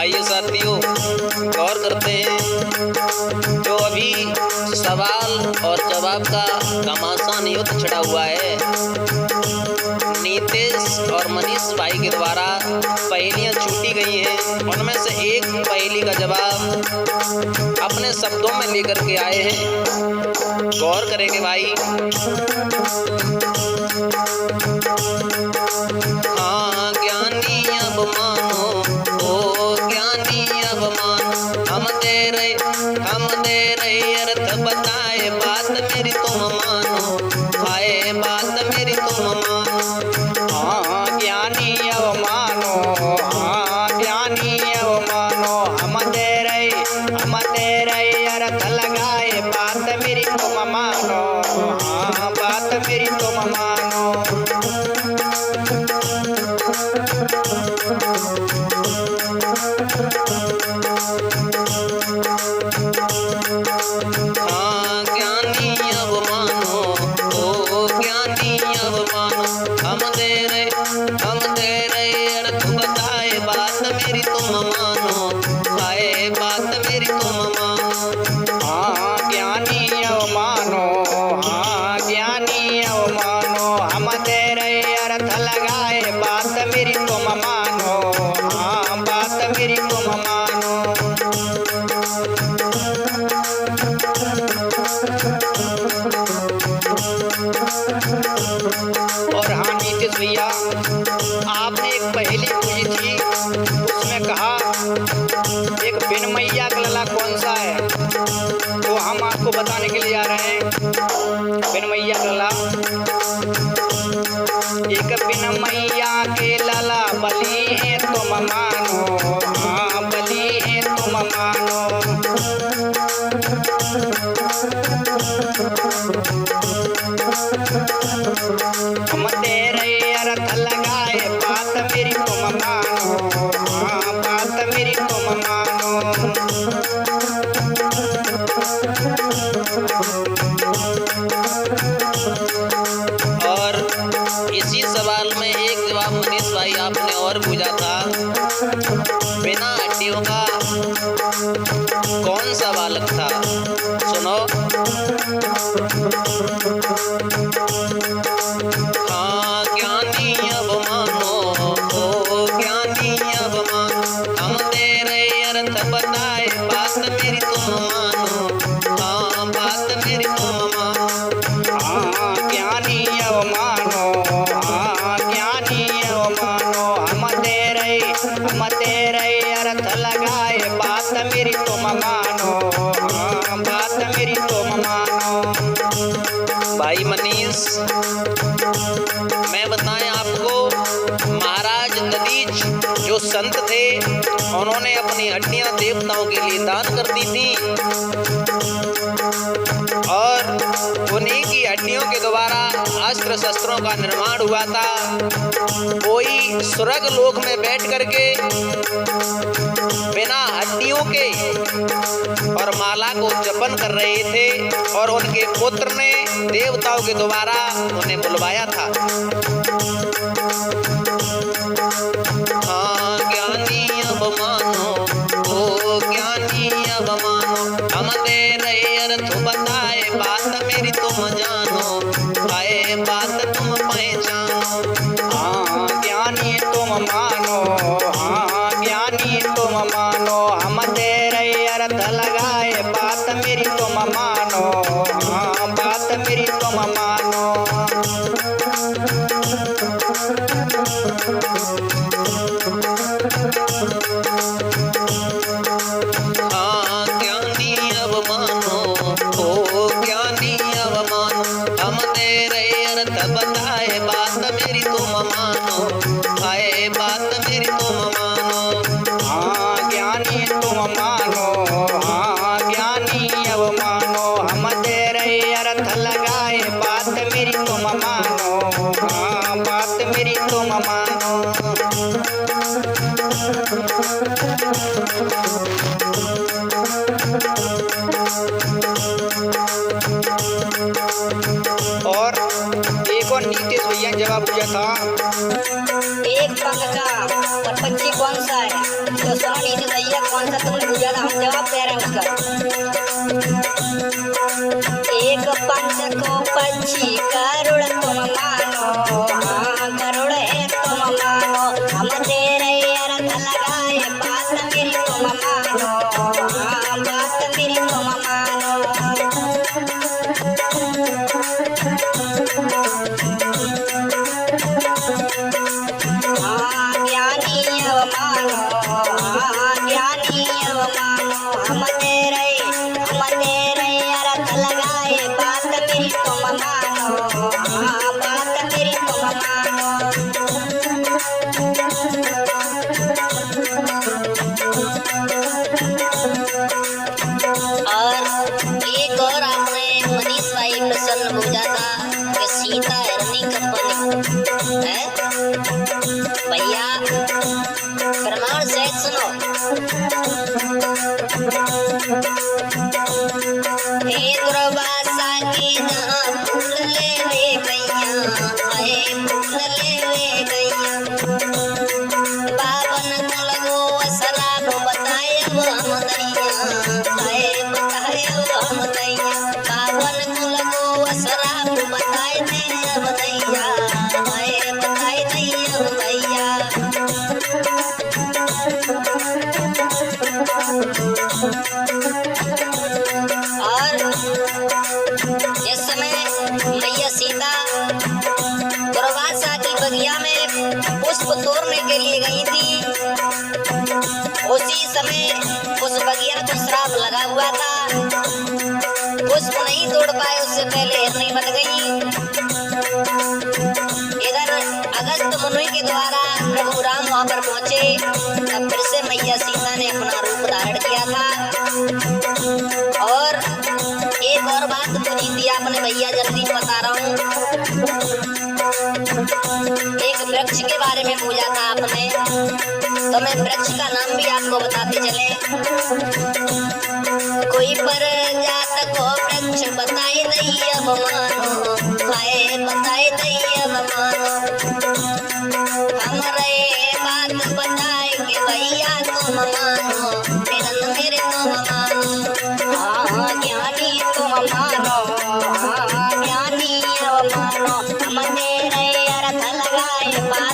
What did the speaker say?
आइए साथियों, गौर करते हैं जो अभी सवाल और जवाब का घमासान युद्ध छिड़ा हुआ है। नीतीश और मनीष भाई के द्वारा पहेलियां छूटी गई हैं। उनमें से एक पहेली का जवाब अपने शब्दों में लेकर के आए हैं। गौर करेंगे भाई। हाँ ज्ञानी अब मानो, ओ ज्ञानी अब मानो, हम दे रहे अर्थ बताए, बात मेरी तुम मानो, आए बात मेरी तुम मानो। हाँ ज्ञानी अब मानो, हाँ ज्ञानी अब मानो, हम दे रहे अर्थ लगाए, बात मेरी तुम मानो, हाँ बात मेरी तुम मानो। हाँ ज्ञानी अब मानो, ओ ज्ञानी अब मानो, हम दे रहे अर्थ बताए, बात मेरी तुम मानो, आए बात मेरी तुम मानो। हाँ ज्ञानी अब मानो, हाँ ज्ञानी अब मानो, हम दे रहे अर्थ लगाए, बात मेरी तुम मानो, हाँ बात मेरी तुम मानो। और हाँ नीतीश भैया, आपने एक पहेली पूछी थी, उसमें कहा एक बिन मैया का लला कौन सा है, तो हम आपको बताने के लिए आ रहे हैं। बिन मैया का लला, एक बिन मैया के लला बली है तुम मानो, हाँ बली है तुम मानो। हम दे रहे अर्थ लगाए, बात मेरी तुम मानो, हाँ बात मेरी तुम मानो। और इसी सवाल में एक जवाब मनीष भाई आपने और पूछा था, बिना हड्डियों का कौन सा बालक था। सुनो। हाँ ज्ञानी अब मानो, ओ ज्ञानी अब मानो, हम दे रहे अर्थ बताए, बात मेरी तुम मानो, हाँ बात मेरी तुम मानो। हाँ ज्ञानी अब मानो, हाँ ज्ञानी अब मानो, हम दे रहे अर्थ लगाए, बात मेरी तुम मानो, हाँ बात मेरी तुम मानो। भाई मनीष, मैं बताएं आपको, महाराज दधीच जो संत थे, उन्होंने अपनी हड्डियां देवताओं के लिए दान कर दी थी और उन्हीं की हड्डियों के द्वारा अस्त्र शस्त्रों का निर्माण हुआ था। कोई स्वर्ग लोक में बैठ करके बिना हड्डियों के और माला को जपन कर रहे थे और उनके पुत्र ने देवताओं के द्वारा उन्हें बुलवाया था। हाँ ज्ञानी अब मानो, ओ ज्ञानी अब मानो, हम दे रहे अर्थ बताए, बात मेरी तुम जानो, आए बात तुम पहचानो। हाँ ज्ञानी तुम मानो, हाँ ज्ञानी तुम मानो, हम दे रहे अर्थ लगाए, बात मेरी तुम मानो, हाँ बात मेरी तुम मानो। हाँ ज्ञानी अब मानो, ओ ज्ञानी अब मानो, हम दे रहे अर्थ बताए, बात मेरी तुम मानो, आए बात मेरी तुम मानो। हाँ ज्ञानी तुम मानो, हाँ ज्ञानी अब मानो, हम दे रहे अर्थ लगाए, बात मेरी तुम मानो, हाँ बात मेरी तुम मानो। और एक और नीतीश भैया ने जवाब दिया था, एक पंख का और पक्षी कौन सा है, तो सुनो नीतीश भैया। कौन सा तुमने पूछा था, हम जवाब दे रहे हैं उसका। एक पंच को पक्षी गरुड़ तुम मानो, हाँ गरुड़ है तुम मानो, हम तेरे अर्थ लगाए बात मेरी तुम मानो, हाँ बात मेरी तुम मानो। हाँ ज्ञानी अब मानो, हाँ ज्ञानी अब मानो, हम तेरे अर्थ लगाए बात मेरी तुम मानो, हाँ बात मेरी तुम मानो। और एक और आपने मनीष भाई प्रसन्न पूछा था कि सीता हिरनी कंपनी है भैया, प्रमाण सहित सुनो। हे दुर्वासा की जहाँ फूल ले गैया, है फूल ले गैया, बावन कुल गो सलाब बताए अब हम दैया, है बताए अब हम दैया, बावन कुल गो सलाब बताए दे अब दैया, है बताए दे अब दैया। और इस समय मैया सीता दुर्वासा की बगिया में पुष्प तोड़ने के लिए गई थी। उसी समय उस बगिया को श्राप लगा हुआ था, पुष्प नहीं तोड़ पाए, उससे पहले हिरनी बन गई। इधर अगस्त मुनि के द्वारा प्रभु राम वहां पर पहुंचे, तब फिर से मैया सीता ने अपना रूप धारण किया था। और एक और बात पूछी थी आपने भैया, जल्दी बता रहा हूँ। एक वृक्ष के बारे में पूछा था आपने, तो मैं वृक्ष का नाम भी आपको बताते चले। कोई पर जात को वृक्ष बताए नहीं अब मानो, हाय बताए नहीं अब मानो, हमरे बात बताए कि भैया तुम मानो, मेरे तुम मानो, हाँ ज्ञानी तुम मानो, हाँ ज्ञानी अब मानो, हम तेरे अर्थ लगाए बात